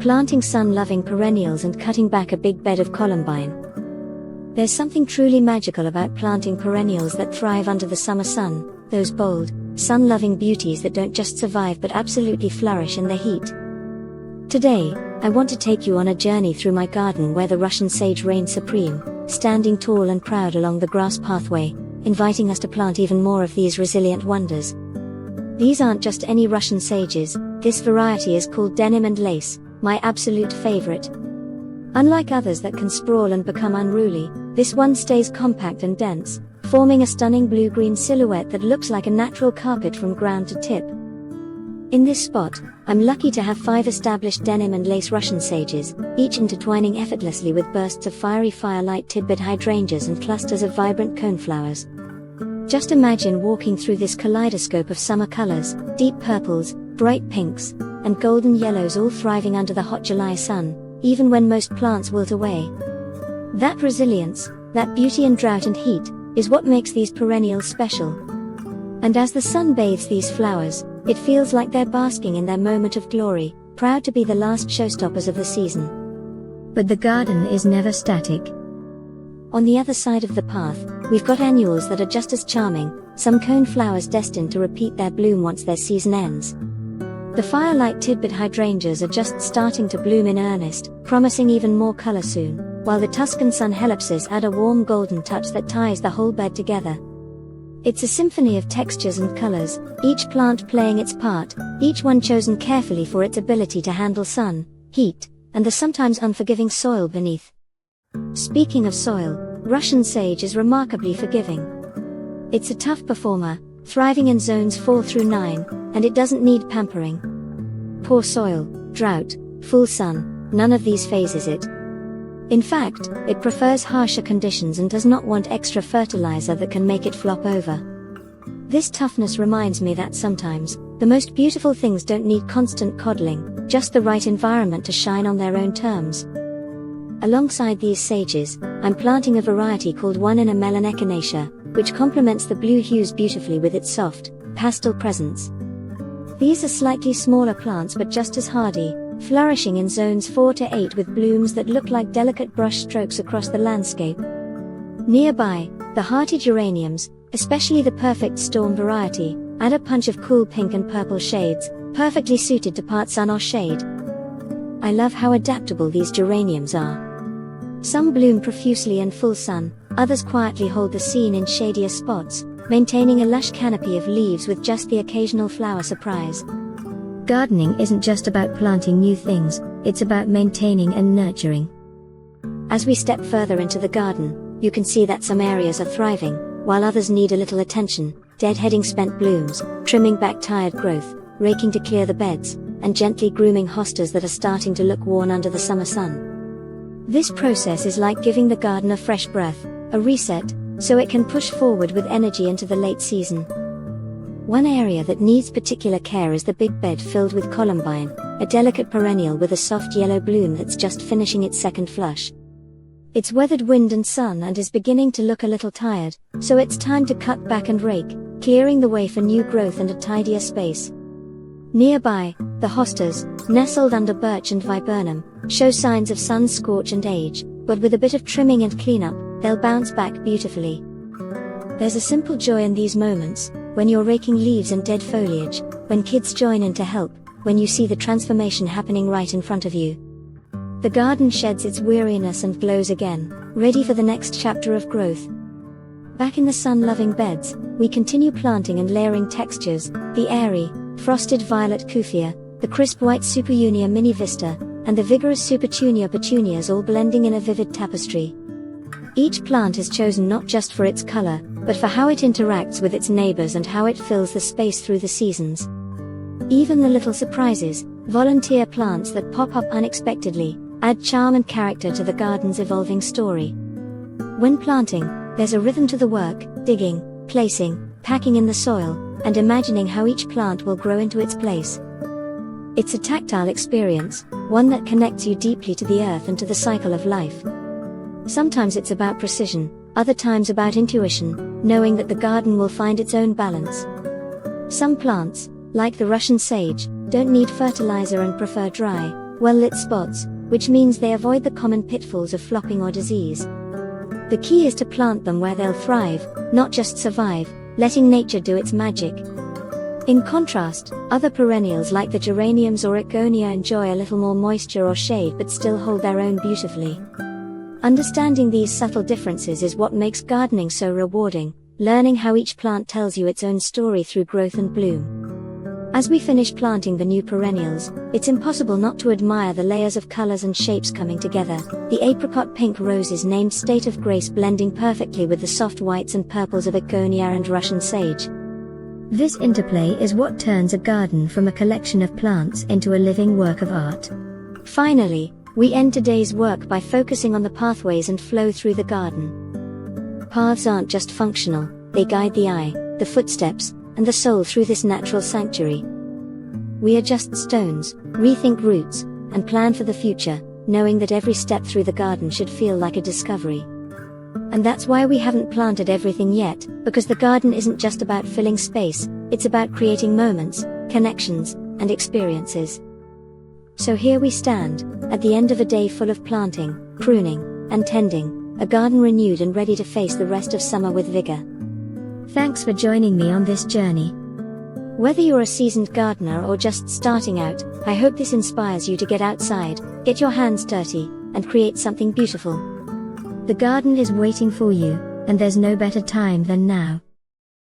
planting sun-loving perennials and cutting back a big bed of columbine. There's something truly magical about planting perennials that thrive under the summer sun, those bold, sun-loving beauties that don't just survive but absolutely flourish in the heat. Today, I want to take you on a journey through my garden where the Russian sage reigns supreme, standing tall and proud along the grass pathway, inviting us to plant even more of these resilient wonders. These aren't just any Russian sages, this variety is called Denim Lace, my absolute favorite. Unlike others that can sprawl and become unruly, this one stays compact and dense, forming a stunning blue-green silhouette that looks like a natural carpet from ground to tip. In this spot, I'm lucky to have 5 established Denim Lace Russian Sages, each intertwining effortlessly with bursts of fiery firelight tidbit hydrangeas and clusters of vibrant coneflowers. Just imagine walking through this kaleidoscope of summer colors, deep purples, bright pinks, and golden yellows all thriving under the hot July sun, even when most plants wilt away. That resilience, that beauty in drought and heat, is what makes these perennials special. And as the sun bathes these flowers, it feels like they're basking in their moment of glory, proud to be the last showstoppers of the season. But the garden is never static. On the other side of the path, we've got annuals that are just as charming, some cone flowers destined to repeat their bloom once their season ends. The firelight tidbit hydrangeas are just starting to bloom in earnest, promising even more color soon, while the Tuscan sun helopsis add a warm golden touch that ties the whole bed together. It's a symphony of textures and colors, each plant playing its part, each one chosen carefully for its ability to handle sun, heat, and the sometimes unforgiving soil beneath. Speaking of soil, Russian sage is remarkably forgiving. It's a tough performer, thriving in zones 4 through 9, and it doesn't need pampering. Poor soil, drought, full sun, none of these phases it. In fact, it prefers harsher conditions and does not want extra fertilizer that can make it flop over. This toughness reminds me that sometimes, the most beautiful things don't need constant coddling, just the right environment to shine on their own terms. Alongside these sages, I'm planting a variety called One in a Melon Echinacea, which complements the blue hues beautifully with its soft, pastel presence. These are slightly smaller plants but just as hardy, flourishing in zones 4 to 8 with blooms that look like delicate brush strokes across the landscape. Nearby, the hearty geraniums, especially the perfect storm variety, add a punch of cool pink and purple shades, perfectly suited to part sun or shade. I love how adaptable these geraniums are. Some bloom profusely in full sun, others quietly hold the scene in shadier spots, maintaining a lush canopy of leaves with just the occasional flower surprise. Gardening isn't just about planting new things, it's about maintaining and nurturing. As we step further into the garden, you can see that some areas are thriving, while others need a little attention, deadheading spent blooms, trimming back tired growth, raking to clear the beds, and gently grooming hostas that are starting to look worn under the summer sun. This process is like giving the garden a fresh breath, a reset, so it can push forward with energy into the late season. One area that needs particular care is the big bed filled with columbine, a delicate perennial with a soft yellow bloom that's just finishing its second flush. It's weathered wind and sun and is beginning to look a little tired, so it's time to cut back and rake, clearing the way for new growth and a tidier space. Nearby, the hostas, nestled under birch and viburnum, show signs of sun scorch and age, but with a bit of trimming and cleanup, they'll bounce back beautifully. There's a simple joy in these moments, when you're raking leaves and dead foliage, when kids join in to help, when you see the transformation happening right in front of you. The garden sheds its weariness and glows again, ready for the next chapter of growth. Back in the sun-loving beds, we continue planting and layering textures, the airy, frosted violet kufia, the crisp white superunia mini vista, and the vigorous supertunia petunias all blending in a vivid tapestry. Each plant is chosen not just for its color, but for how it interacts with its neighbors and how it fills the space through the seasons. Even the little surprises, volunteer plants that pop up unexpectedly, add charm and character to the garden's evolving story. When planting, there's a rhythm to the work, digging, placing, packing in the soil, and imagining how each plant will grow into its place. It's a tactile experience, one that connects you deeply to the earth and to the cycle of life. Sometimes it's about precision, other times about intuition, knowing that the garden will find its own balance. Some plants, like the Russian sage, don't need fertilizer and prefer dry, well-lit spots, which means they avoid the common pitfalls of flopping or disease. The key is to plant them where they'll thrive, not just survive, letting nature do its magic. In contrast, other perennials like the geraniums or Echinacea enjoy a little more moisture or shade but still hold their own beautifully. Understanding these subtle differences is what makes gardening so rewarding, learning how each plant tells you its own story through growth and bloom. As we finish planting the new perennials, it's impossible not to admire the layers of colors and shapes coming together, the apricot pink roses named State of Grace blending perfectly with the soft whites and purples of Echinacea and Russian Sage. This interplay is what turns a garden from a collection of plants into a living work of art. Finally, we end today's work by focusing on the pathways and flow through the garden. Paths aren't just functional, they guide the eye, the footsteps, and the soul through this natural sanctuary. We adjust stones, rethink routes, and plan for the future, knowing that every step through the garden should feel like a discovery. And that's why we haven't planted everything yet, because the garden isn't just about filling space, it's about creating moments, connections, and experiences. So here we stand, at the end of a day full of planting, pruning, and tending, a garden renewed and ready to face the rest of summer with vigor. Thanks for joining me on this journey. Whether you're a seasoned gardener or just starting out, I hope this inspires you to get outside, get your hands dirty, and create something beautiful. The garden is waiting for you, and there's no better time than now.